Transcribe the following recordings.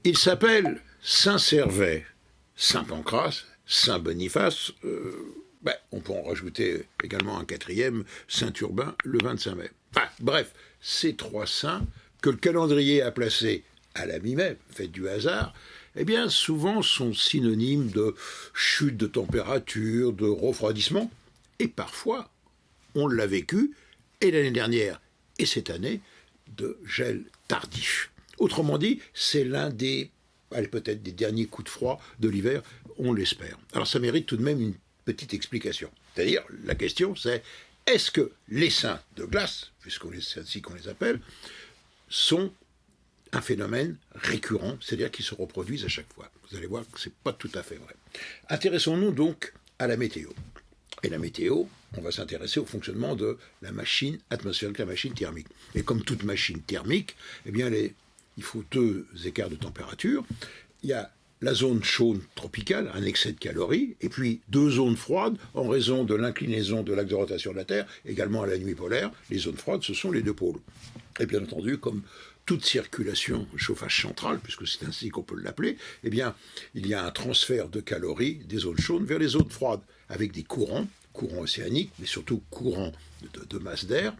Il s'appelle Saint-Servais, Saint-Pancras, Saint-Boniface, on peut en rajouter également un quatrième, Saint-Urbain, le 25 mai. Enfin, bref, ces trois saints que le calendrier a placés à la mi-mai, fête du hasard, eh bien, souvent sont synonymes de chute de température, de refroidissement, et parfois, on l'a vécu, et l'année dernière, et cette année, de gel tardif. Autrement dit, c'est l'un des, peut-être des derniers coups de froid de l'hiver, on l'espère. Alors ça mérite tout de même une petite explication. C'est-à-dire, la question c'est, est-ce que les saints de glace, c'est ainsi qu'on les appelle, sont un phénomène récurrent, c'est-à-dire qu'ils se reproduisent à chaque fois. Vous allez voir que ce n'est pas tout à fait vrai. Intéressons-nous donc à la météo. Et la météo, on va s'intéresser au fonctionnement de la machine atmosphérique, la machine thermique. Et comme toute machine thermique, eh bien il faut deux écarts de température. Il y a la zone chaude tropicale, un excès de calories, et puis deux zones froides en raison de l'inclinaison de l'axe de rotation de la Terre, également à la nuit polaire. Les zones froides, ce sont les deux pôles. Et bien entendu, comme toute circulation chauffage central, puisque c'est ainsi qu'on peut l'appeler, eh bien, il y a un transfert de calories des zones chaudes vers les zones froides, avec des courants océaniques, mais surtout courants de masse d'air,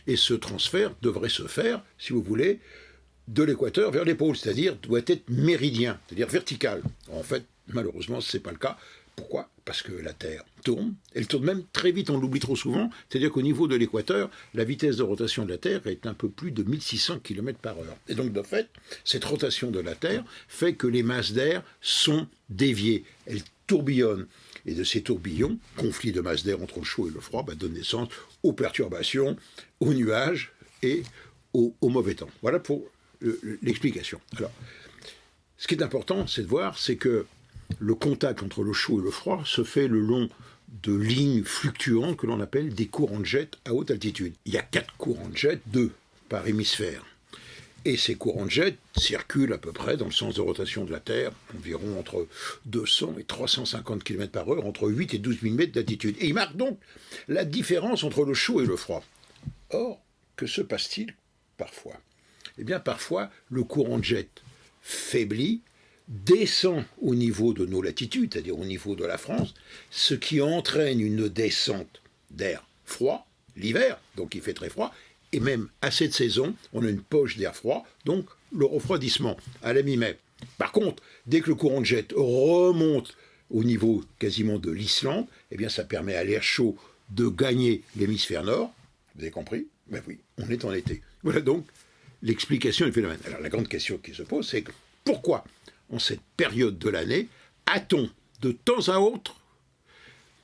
et ce transfert devrait se faire, si vous voulez, de l'équateur vers les pôles, c'est-à-dire doit être méridien, c'est-à-dire vertical. En fait, malheureusement, ce n'est pas le cas. Pourquoi ? Parce que la Terre tourne, elle tourne même très vite, on l'oublie trop souvent, c'est-à-dire qu'au niveau de l'équateur, la vitesse de rotation de la Terre est un peu plus de 1600 km par heure. Et donc, de fait, cette rotation de la Terre fait que les masses d'air sont déviées, elles tourbillonnent. Et de ces tourbillons, conflit de masse d'air entre le chaud et le froid, donne naissance aux perturbations, aux nuages et au mauvais temps. Voilà pour l'explication. Alors, ce qui est important, c'est de voir, c'est que le contact entre le chaud et le froid se fait le long de lignes fluctuantes que l'on appelle des courants de jet à haute altitude. Il y a 4 courants de jet, 2 par hémisphère. Et ces courants de jet circulent à peu près dans le sens de rotation de la Terre, environ entre 200 et 350 km par heure, entre 8 et 12 000 mètres d'altitude. Et ils marquent donc la différence entre le chaud et le froid. Or, que se passe-t-il parfois ? Eh bien, parfois, le courant de jet faiblit, descend au niveau de nos latitudes, c'est-à-dire au niveau de la France, ce qui entraîne une descente d'air froid, l'hiver, donc il fait très froid, et même à cette saison, on a une poche d'air froid, donc le refroidissement à la mi-mai. Par contre, dès que le courant de jet remonte au niveau quasiment de l'Islande, eh bien ça permet à l'air chaud de gagner l'hémisphère nord. Vous avez compris ? Ben oui, on est en été. Voilà donc l'explication du phénomène. Alors la grande question qui se pose, c'est pourquoi, en cette période de l'année, a-t-on de temps à autre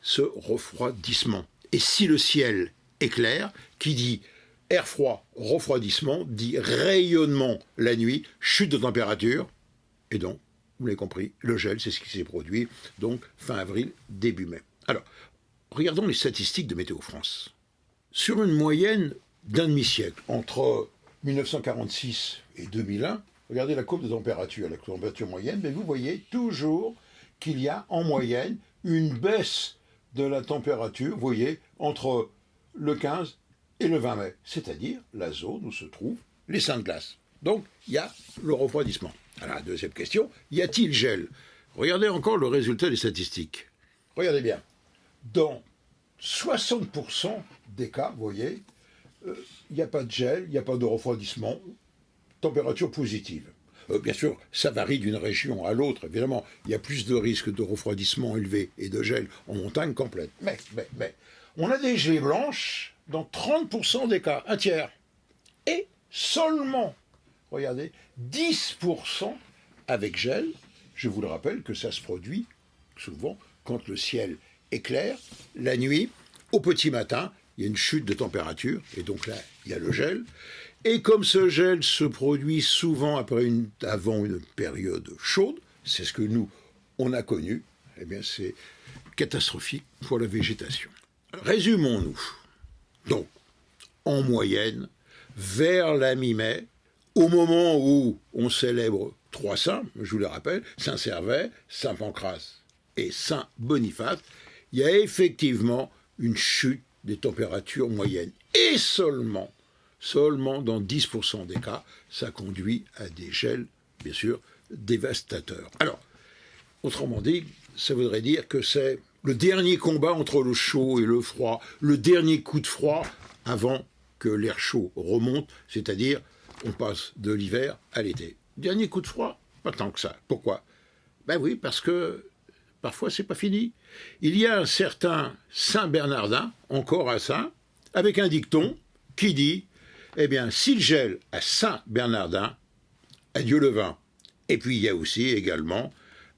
ce refroidissement ? Et si le ciel est clair, qui dit air froid, refroidissement, dit rayonnement la nuit, chute de température, et donc, vous l'avez compris, le gel, c'est ce qui s'est produit, donc fin avril, début mai. Alors, regardons les statistiques de Météo France. Sur une moyenne d'un demi-siècle, entre 1946 et 2001, regardez la courbe de température, la température moyenne, mais vous voyez toujours qu'il y a en moyenne une baisse de la température, vous voyez, entre le 15 et le 20 mai, c'est-à-dire la zone où se trouvent les saints de glace. Donc, il y a le refroidissement. Alors, la deuxième question, y a-t-il gel ? Regardez encore le résultat des statistiques. Regardez bien. Dans 60% des cas, vous voyez, il n'y a pas de gel, il n'y a pas de refroidissement, température positive. Bien sûr, ça varie d'une région à l'autre, évidemment. Il y a plus de risques de refroidissement élevé et de gel en montagne complète. Mais, on a des gelées blanches dans 30% des cas, un tiers. Et seulement, regardez, 10% avec gel. Je vous le rappelle que ça se produit souvent quand le ciel est clair, la nuit, au petit matin, il y a une chute de température, et donc là, il y a le gel. Et comme ce gel se produit souvent avant une période chaude, c'est ce que nous, on a connu, eh bien c'est catastrophique pour la végétation. Résumons-nous. Donc, en moyenne, vers la mi-mai, au moment où on célèbre 3 saints, je vous le rappelle, Saint-Servais, Saint-Pancras et Saint-Boniface, il y a effectivement une chute des températures moyennes. Et seulement dans 10% des cas, ça conduit à des gels, bien sûr, dévastateurs. Alors, autrement dit, ça voudrait dire que c'est le dernier combat entre le chaud et le froid, le dernier coup de froid avant que l'air chaud remonte, c'est-à-dire on passe de l'hiver à l'été. Dernier coup de froid, pas tant que ça. Pourquoi? Ben oui, parce que parfois c'est pas fini. Il y a un certain Saint Bernardin, encore un saint, avec un dicton qui dit eh bien, s'il gèle à Saint-Bernardin, adieu le vin. Et puis il y a aussi également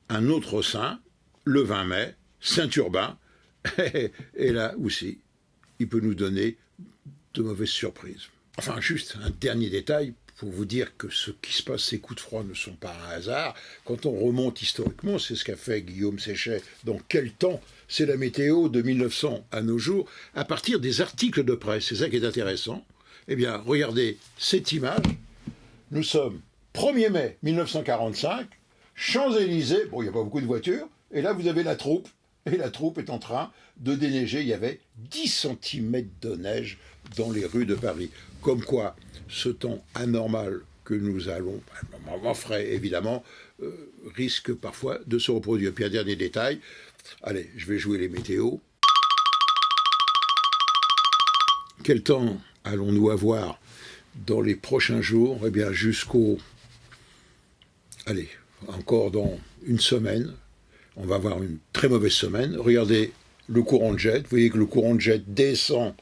un autre saint, le 20 mai, Saint-Urbain, et là aussi, il peut nous donner de mauvaises surprises. Enfin, juste un dernier détail pour vous dire que ce qui se passe, ces coups de froid ne sont pas un hasard. Quand on remonte historiquement, c'est ce qu'a fait Guillaume Séchet dans Quel temps? C'est la météo de 1900 à nos jours, à partir des articles de presse. C'est ça qui est intéressant. Eh bien, regardez cette image. Nous sommes 1er mai 1945, Champs-Élysées, bon, il n'y a pas beaucoup de voitures, et là, vous avez la troupe, et la troupe est en train de déneiger. Il y avait 10 cm de neige dans les rues de Paris. Comme quoi, ce temps anormal que nous allons, normalement frais évidemment, risque parfois de se reproduire. Puis un dernier détail, allez, je vais jouer les météos. Quel temps allons-nous avoir dans les prochains jours? Eh bien, allez, encore dans une semaine, on va avoir une très mauvaise semaine. Regardez le courant de jet. Vous voyez que le courant de jet descend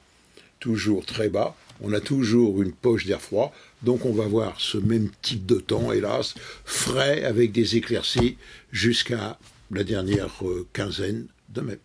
toujours très bas. On a toujours une poche d'air froid. Donc on va avoir ce même type de temps, hélas, frais avec des éclaircies jusqu'à la dernière quinzaine de mai.